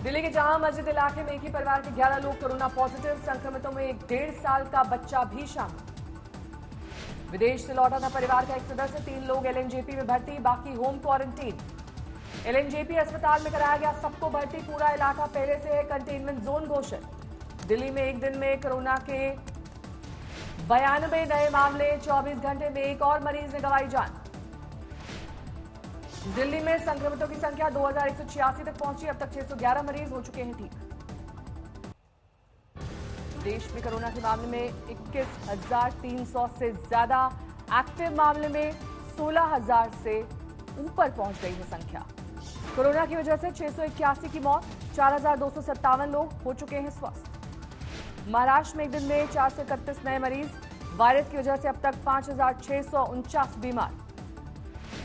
दिल्ली के जामा मस्जिद इलाके में एक ही परिवार के 11 लोग कोरोना पॉजिटिव। संक्रमितों में एक 1.5 साल का बच्चा भी शामिल। विदेश से लौटा था परिवार का एक सदस्य। 3 लोग एलएनजेपी में भर्ती, बाकी होम क्वारंटीन। एलएनजेपी अस्पताल में कराया गया सबको भर्ती। पूरा इलाका पहले से है कंटेनमेंट जोन घोषित। दिल्ली में एक दिन में कोरोना के 92 नए मामले। 24 घंटे में एक और मरीज ने गंवाई जान। दिल्ली में संक्रमितों की संख्या 2186 तक पहुंची। अब तक 611 मरीज हो चुके हैं ठीक। देश में कोरोना के मामले में 21,300 से ज्यादा। एक्टिव मामले में 16,000 से ऊपर पहुंच गई है संख्या। कोरोना की वजह से 681 की मौत। 4,257 लोग हो चुके हैं स्वस्थ। महाराष्ट्र में एक दिन में 431 नए मरीज। वायरस की वजह से अब तक 5,649 बीमार।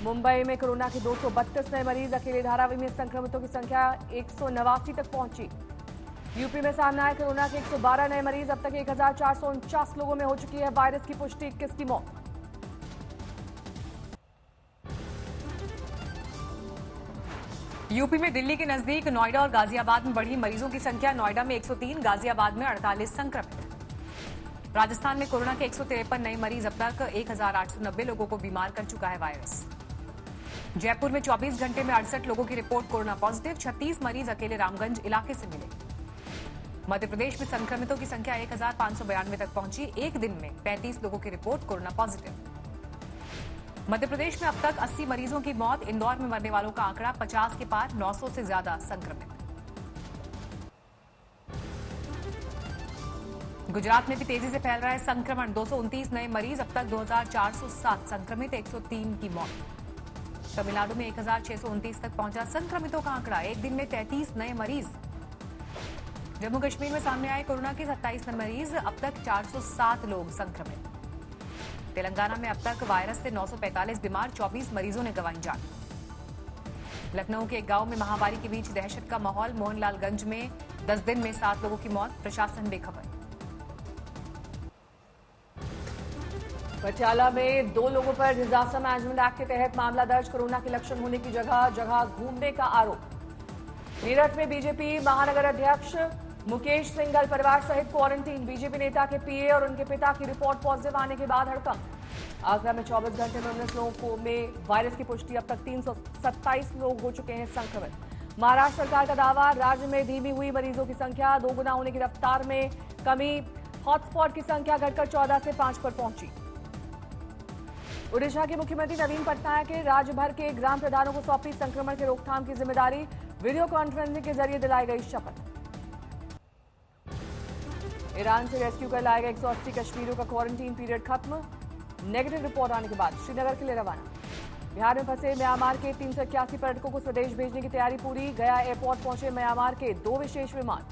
मुंबई में कोरोना के 232 नए मरीज। अकेले धारावी में संक्रमितों की संख्या 189 तक पहुंची। यूपी में सामने आए कोरोना के 112 नए मरीज। अब तक 1,449 लोगों में हो चुकी है वायरस की पुष्टि। 21 की मौत। यूपी में दिल्ली के नजदीक नोएडा और गाजियाबाद में बढ़ी मरीजों की संख्या। नोएडा में 103, गाजियाबाद में 48 संक्रमित। राजस्थान में कोरोना के 153 नए मरीज। अब तक 1,890 लोगों को बीमार कर चुका है वायरस। जयपुर में 24 घंटे में 68 लोगों की रिपोर्ट कोरोना पॉजिटिव। 36 मरीज अकेले रामगंज इलाके से मिले। मध्य प्रदेश में संक्रमितों की संख्या 1,592 तक पहुंची। एक दिन में 35 लोगों की report corona positive. Madhya Pradesh में अब तक 80 मरीजों की मौत। इंदौर में मरने वालों का आंकड़ा 50 के पार। 900 से ज्यादा संक्रमित। गुजरात में भी तेजी से फैल रहा है संक्रमण। 229 नए मरीज। अब तक 2,407 संक्रमित। 103 की मौत। तमिलनाडु में 1,629 तक पहुंचा संक्रमितों का आंकड़ा। एक दिन में 33 नए मरीज। जम्मू कश्मीर में सामने आए कोरोना के 27 नए मरीज। अब तक 407 लोग संक्रमित। तेलंगाना में अब तक वायरस से 945 बीमार। 24 मरीजों ने गंवाई जान। लखनऊ के एक गांव में महामारी के बीच दहशत का माहौल। मोहनलालगंज में 10 दिन में 7 लोगों की मौत। प्रशासन बेखबर। पटियाला में 2 लोगों पर डिजास्टर मैनेजमेंट एक्ट के तहत मामला दर्ज। कोरोना के लक्षण होने की जगह जगह घूमने का आरोप। मेरठ में बीजेपी महानगर अध्यक्ष मुकेश सिंघल परिवार सहित क्वारंटीन। बीजेपी नेता के पीए और उनके पिता की रिपोर्ट पॉजिटिव आने के बाद हड़कंप। आगरा में 24 घंटे में 19 लोगों में वायरस की पुष्टि। अब तक 327 लोग हो चुके हैं संक्रमित। महाराष्ट्र सरकार का दावा, राज्य में धीमी हुई मरीजों की संख्या। 2 गुना होने की रफ्तार में कमी। हॉटस्पॉट की संख्या घटकर 14 से 5 पर पहुंची। ओडिशा के मुख्यमंत्री नवीन पटनायक ने राज्य भर के ग्राम प्रधानों को सौंपी संक्रमण के रोकथाम की जिम्मेदारी। वीडियो कॉन्फ्रेंसिंग के जरिए दिलाई गई शपथ। ईरान से रेस्क्यू कर लाए गए 180 कश्मीरियों का क्वारंटीन पीरियड खत्म। नेगेटिव रिपोर्ट आने के बाद श्रीनगर के लिए रवाना। बिहार में फंसे म्यांमार के 381 पर्यटकों को स्वदेश भेजने की तैयारी पूरी। गया एयरपोर्ट पहुंचे म्यांमार के 2 विशेष विमान।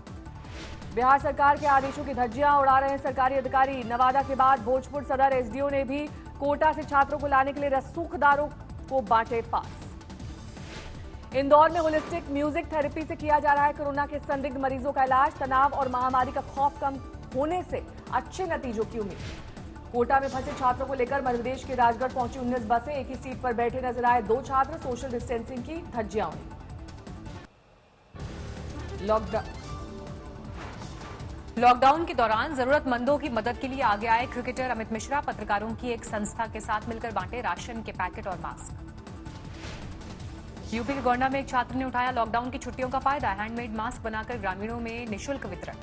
बिहार सरकार के आदेशों की धज्जियां उड़ा रहे हैं सरकारी अधिकारी। नवादा के बाद भोजपुर सदर एसडीओ ने भी कोटा से छात्रों को लाने के लिए रसूखदारों को बांटे पास। इंदौर में होलिस्टिक म्यूजिक थेरेपी से किया जा रहा है कोरोना के संदिग्ध मरीजों का इलाज। तनाव और महामारी का खौफ कम होने से अच्छे नतीजों की उम्मीद। कोटा में फंसे छात्रों को लेकर मध्य प्रदेश के राजगढ़ पहुंची 19 बसें। एक ही सीट पर बैठे नजर आए 2 छात्र। सोशल डिस्टेंसिंग की धज्जियां उड़ी। लॉकडाउन के दौरान जरूरतमंदों की मदद के लिए आगे आए क्रिकेटर अमित मिश्रा। पत्रकारों की एक संस्था के साथ मिलकर बांटे राशन के पैकेट और मास्क। यूपी के गोंडा में एक छात्र ने उठाया लॉकडाउन की छुट्टियों का फायदा। हैंडमेड मास्क बनाकर ग्रामीणों में निःशुल्क वितरण।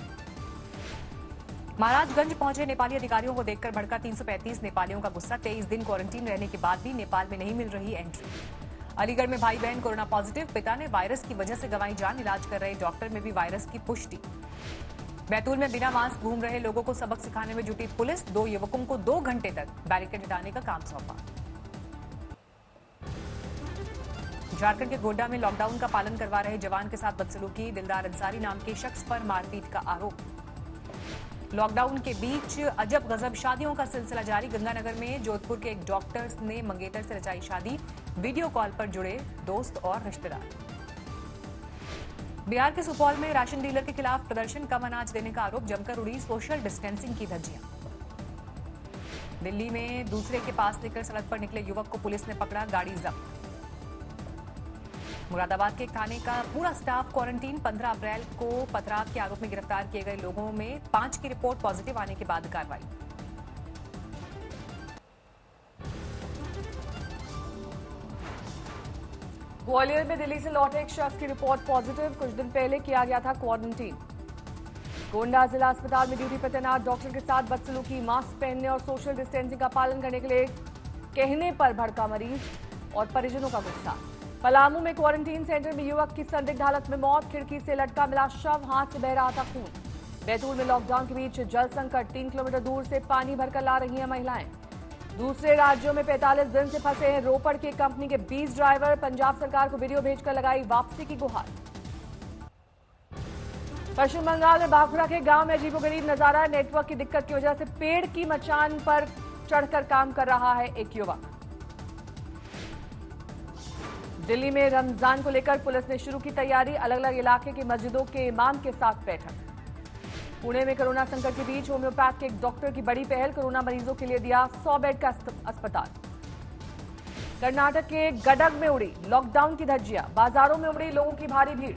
महाराजगंज पहुंचे नेपाली अधिकारियों को देखकर भड़का 335 नेपालियों का गुस्सा। 23 दिन क्वारंटीन रहने के बाद भी नेपाल में नहीं मिल रही एंट्री। अलीगढ़ में भाई बहन कोरोना पॉजिटिव। पिता ने वायरस की वजह से गंवाई जान। इलाज कर रहे डॉक्टर में भी वायरस की पुष्टि। बैतूल में बिना मास्क घूम रहे लोगों को सबक सिखाने में जुटी पुलिस। 2 युवकों को 2 घंटे तक बैरिकेड हटाने का काम सौंपा। झारखंड के गोड्डा में लॉकडाउन का पालन करवा रहे जवान के साथ बदसलूकी। दिलदार अंसारी नाम के शख्स पर मारपीट का आरोप। लॉकडाउन के बीच अजब गजब शादियों का सिलसिला जारी। गंगानगर में जोधपुर के एक डॉक्टर ने मंगेतर से रचाई शादी। वीडियो कॉल पर जुड़े दोस्त और रिश्तेदार। बिहार के सुपौल में राशन डीलर के खिलाफ प्रदर्शन। कम अनाज देने का आरोप। जमकर उड़ी सोशल डिस्टेंसिंग की धज्जियां। दिल्ली में दूसरे के पास लेकर सड़क पर निकले युवक को पुलिस ने पकड़ा। गाड़ी जब्त। मुरादाबाद के एक थाने का पूरा स्टाफ क्वारंटीन। 15 अप्रैल को पथराव के आरोप में गिरफ्तार किए गए लोगों में 5 की रिपोर्ट पॉजिटिव आने के बाद कार्रवाई। ग्वालियर में दिल्ली से लौटे एक शख्स की रिपोर्ट पॉजिटिव। कुछ दिन पहले किया गया था क्वारंटीन। गोंडा जिला अस्पताल में ड्यूटी पर तैनात डॉक्टर के साथ बदसलूकी, मास्क पहनने और सोशल डिस्टेंसिंग का पालन करने के लिए कहने पर भड़का मरीज और परिजनों का गुस्सा। पलामू में क्वारंटीन सेंटर में युवक की संदिग्ध हालत में मौत, खिड़की से लटका मिला शव, हाथ से बह रहा था खून। बैतूल में लॉकडाउन के बीच जल संकट, 3 किलोमीटर दूर से पानी भरकर ला रही हैं महिलाएं। दूसरे राज्यों में 45 दिन से फंसे हैं रोपड़ की कंपनी के 20 ड्राइवर, पंजाब सरकार को वीडियो भेजकर लगाई वापसी की गुहार। पश्चिम बंगाल में बांकुड़ा के गांव में अजीबोगरीब नजारा, नेटवर्क की दिक्कत की वजह से पेड़ की मचान पर चढ़कर काम कर रहा है एक युवक। दिल्ली में रमजान को लेकर पुलिस ने शुरू की तैयारी, अलग अलग इलाके के मस्जिदों के इमाम के साथ बैठक। पुणे में कोरोना संकट के बीच होम्योपैथ के एक डॉक्टर की बड़ी पहल, कोरोना मरीजों के लिए दिया 100 बेड का अस्पताल। कर्नाटक के गडग में उड़ी लॉकडाउन की धज्जियां, बाजारों में उमड़ी लोगों की भारी भीड़।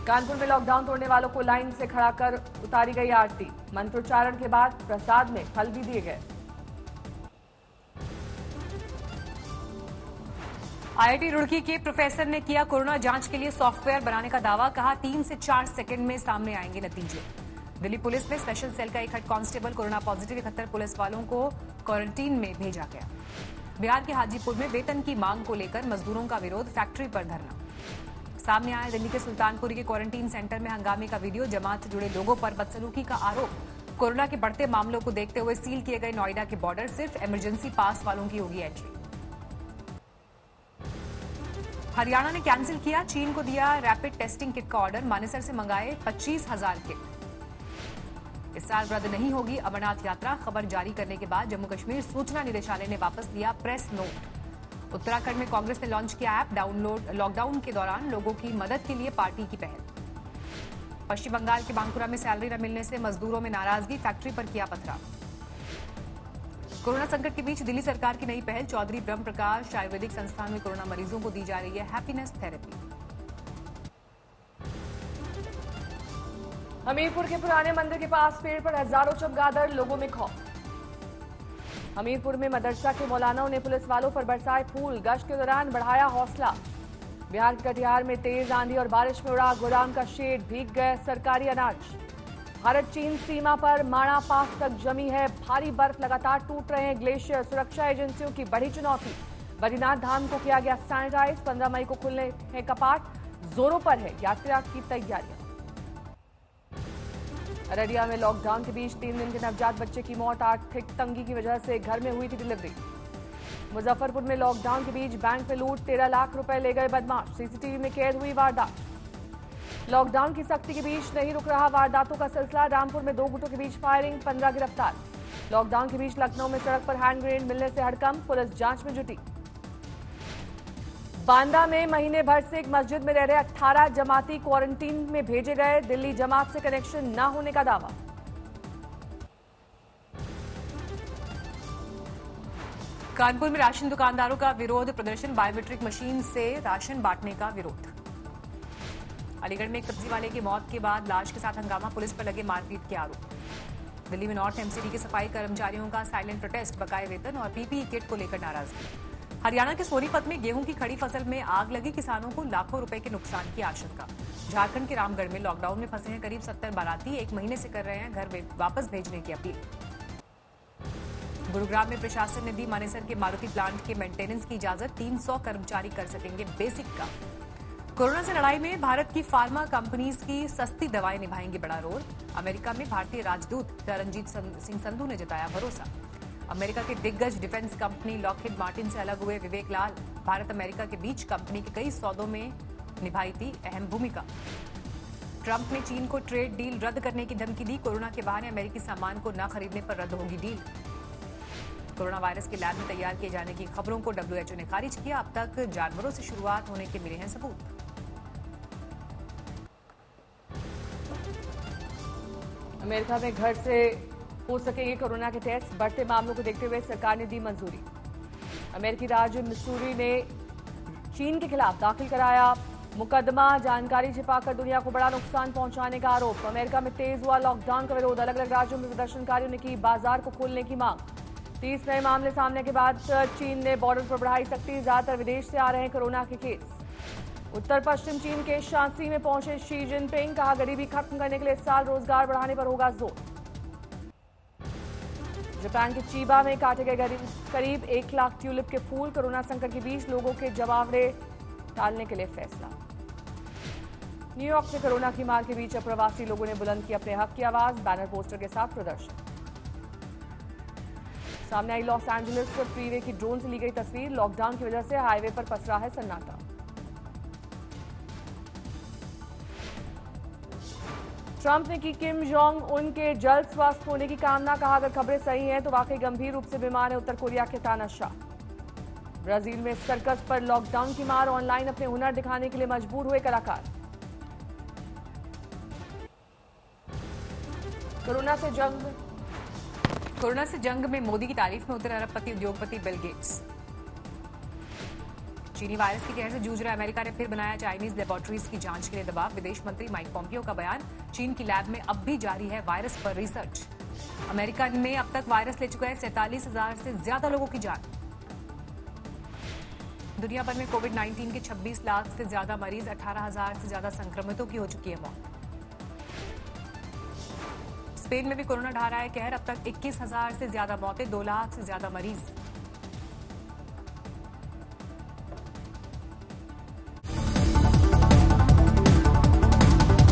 कानपुर में लॉकडाउन तोड़ने वालों को लाइन से खड़ा कर उतारी गई आरती, मंत्रोच्चारण के बाद प्रसाद में फल भी दिए गए। आईआईटी रुड़की के प्रोफेसर ने किया कोरोना जांच के लिए सॉफ्टवेयर बनाने का दावा, कहा 3 से 4 सेकंड में सामने आएंगे नतीजे। दिल्ली पुलिस में स्पेशल सेल का एक head constable corona positive, 71 police वालों को क्वारंटीन में भेजा गया। बिहार के हाजीपुर में वेतन की मांग को लेकर मजदूरों का विरोध, फैक्ट्री पर धरना। सामने आया दिल्ली के सुल्तानपुरी के क्वारंटीन सेंटर में हंगामे का वीडियो, जमात से जुड़े लोगों पर बदसलूकी का आरोप। कोरोना के बढ़ते मामलों को देखते हुए सील किए गए नोएडा के बॉर्डर, सिर्फ इमरजेंसी पास वालों की होगी एंट्री। हरियाणा ने कैंसिल किया चीन को दिया रैपिड टेस्टिंग किट का ऑर्डर, मानेसर से मंगाए 25,000 किट। इस साल रद्द नहीं होगी अमरनाथ यात्रा, खबर जारी करने के बाद जम्मू कश्मीर सूचना निदेशालय ने वापस लिया प्रेस नोट। उत्तराखंड में कांग्रेस ने लॉन्च किया ऐप, डाउनलोड लॉकडाउन के दौरान लोगों की मदद के लिए पार्टी की पहल। पश्चिम बंगाल के बांकुरा में सैलरी न मिलने से मजदूरों में नाराजगी, फैक्ट्री पर किया पथराव। कोरोना संकट के बीच दिल्ली सरकार की नई पहल, चौधरी ब्रह्म प्रकाश आयुर्वेदिक संस्थान में कोरोना मरीजों को दी जा रही है हैप्पीनेस थेरेपी। हमीरपुर के पुराने मंदिर के पास पेड़ पर हजारों चमगादड़, लोगों में खौफ। हमीरपुर में मदरसा के मौलानाओं ने पुलिस वालों पर बरसाए फूल, गश्त के दौरान बढ़ाया हौसला। बिहार के कटिहार में तेज आंधी और बारिश में उड़ा गोदाम का शेड, भीग गए सरकारी अनाज। भारत चीन सीमा पर माणा पास तक जमी है भारी बर्फ, लगातार टूट रहे हैं ग्लेशियर, सुरक्षा एजेंसियों की बड़ी चुनौती। बद्रीनाथ धाम को किया गया सैनिटाइज, 15 मई को खुलने हैं कपाट, जोरों पर है यात्रा की तैयारियां। अररिया में लॉकडाउन के बीच 3 दिन के नवजात बच्चे की मौत, आर्थिक तंगी की वजह से घर में हुई थी डिलीवरी। मुजफ्फरपुर में लॉकडाउन के बीच बैंक में लूट, 13 लाख रुपए ले गए बदमाश, सीसीटीवी में कैद हुई वारदात। लॉकडाउन की सख्ती के बीच नहीं रुक रहा वारदातों का सिलसिला, रामपुर में 2 गुटों के बीच फायरिंग, 15 गिरफ्तार। लॉकडाउन के बीच लखनऊ में सड़क पर हैंड ग्रेनेड मिलने से हड़कंप, पुलिस जांच में जुटी। बांदा में महीने भर से एक मस्जिद में रह रहे 18 जमाती क्वारंटीन में भेजे गए, दिल्ली जमात से कनेक्शन न होने का दावा। कानपुर में राशन दुकानदारों का विरोध प्रदर्शन, बायोमेट्रिक मशीन से राशन बांटने का विरोध। अलीगढ़ में एक सब्जी वाले की मौत के बाद लाश के साथ हंगामा, पुलिस पर लगे मारपीट के आरोप। दिल्ली में नॉर्थ एमसीडी के सफाई कर्मचारियों का साइलेंट प्रोटेस्ट, बकाए वेतन और पीपीई किट को लेकर नाराजगी। हरियाणा के सोनीपत में गेहूं की खड़ी फसल में आग लगी, किसानों को लाखों रुपए के नुकसान की आशंका। झारखंड के रामगढ़ में लॉकडाउन में फंसे हैं करीब 70 बाराती, 1 महीने से कर रहे हैं घर वापस भेजने की अपील। गुरुग्राम में प्रशासन ने दी मानेसर के मारुति प्लांट के मेंटेनेंस की इजाजत, 300 कर्मचारी कर सकेंगे बेसिक काम। कोरोना से लड़ाई में भारत की फार्मा कंपनीज की सस्ती दवाएं निभाएंगी बड़ा रोल, अमेरिका में भारतीय राजदूत तरनजीत सिंह संधू ने जताया भरोसा। अमेरिका के दिग्गज डिफेंस कंपनी लॉकहीड मार्टिन से अलग हुए विवेक लाल, भारत अमेरिका के बीच कंपनी के कई सौदों में निभाई थी अहम भूमिका। ट्रंप ने चीन को ट्रेड डील रद्द करने की धमकी दी, कोरोना के बहाने अमेरिकी सामान को न खरीदने पर रद्द होगी डील। कोरोना वायरस के लैब में तैयार किए जाने की खबरों को डब्ल्यूएचओ ने खारिज किया, अब तक जानवरों से शुरुआत होने के मिले हैं सबूत। अमेरिका में घर से हो सकेंगे कोरोना के टेस्ट, बढ़ते मामलों को देखते हुए सरकार ने दी मंजूरी। अमेरिकी राज्य मिसूरी ने चीन के खिलाफ दाखिल कराया मुकदमा। जानकारी छिपाकर दुनिया को बड़ा नुकसान पहुंचाने का आरोप। अमेरिका में तेज हुआ लॉकडाउन का विरोध। अलग अलग राज्यों में प्रदर्शनकारियों ने की बाजार को खोलने की मांग। 30 नए मामले सामने के बाद चीन ने बॉर्डर पर बढ़ाई सख्ती। ज्यादातर विदेश से आ रहे हैं कोरोना के केस। उत्तर पश्चिम चीन के शांसी में पहुंचे शी जिनपिंग। कहा गरीबी खत्म करने के लिए इस साल रोजगार बढ़ाने पर होगा जोर। जापान के चीबा में काटे गए करीब 1 लाख ट्यूलिप के फूल। कोरोना संकट के बीच लोगों के जमावड़े टालने के लिए फैसला। न्यूयॉर्क में कोरोना की मार के बीच अप्रवासी लोगों ने बुलंद की अपने हक की आवाज। बैनर पोस्टर के साथ प्रदर्शन। सामने आई लॉस एंजलिस फ्रीवे की ड्रोन से ली गई तस्वीर। लॉकडाउन की वजह से हाईवे पर पसरा है सन्नाटा। ट्रंप ने की किम जोंग उन के जल्द स्वस्थ होने की कामना। कहा अगर खबरें सही हैं तो वाकई गंभीर रूप से बीमार है उत्तर कोरिया के तानाशाह। ब्राजील में सर्कस पर लॉकडाउन की मार। ऑनलाइन अपने हुनर दिखाने के लिए मजबूर हुए कलाकार। कोरोना से जंग में मोदी की तारीफ में उतरे अरबपति उद्योगपति बिल गेट्स। चीनी वायरस की कहर से जूझ रहा अमेरिका ने फिर बनाया चाइनीज लेबोरेटरीज की जांच के लिए दबाव। विदेश मंत्री माइक पॉम्पियो का बयान। चीन की लैब में अब भी जारी है वायरस पर रिसर्च। अमेरिका ने अब तक वायरस ले चुका है 47,000 से ज्यादा लोगों की जान। दुनिया भर में कोविड-19 के 26 लाख से ज्यादा मरीज, 18,000 से ज्यादा संक्रमितों की हो चुकी है मौत। स्पेन में भी कोरोना ढा रहा है कहर। अब तक 21,000 से ज्यादा मौतें, 2 लाख से ज्यादा मरीज।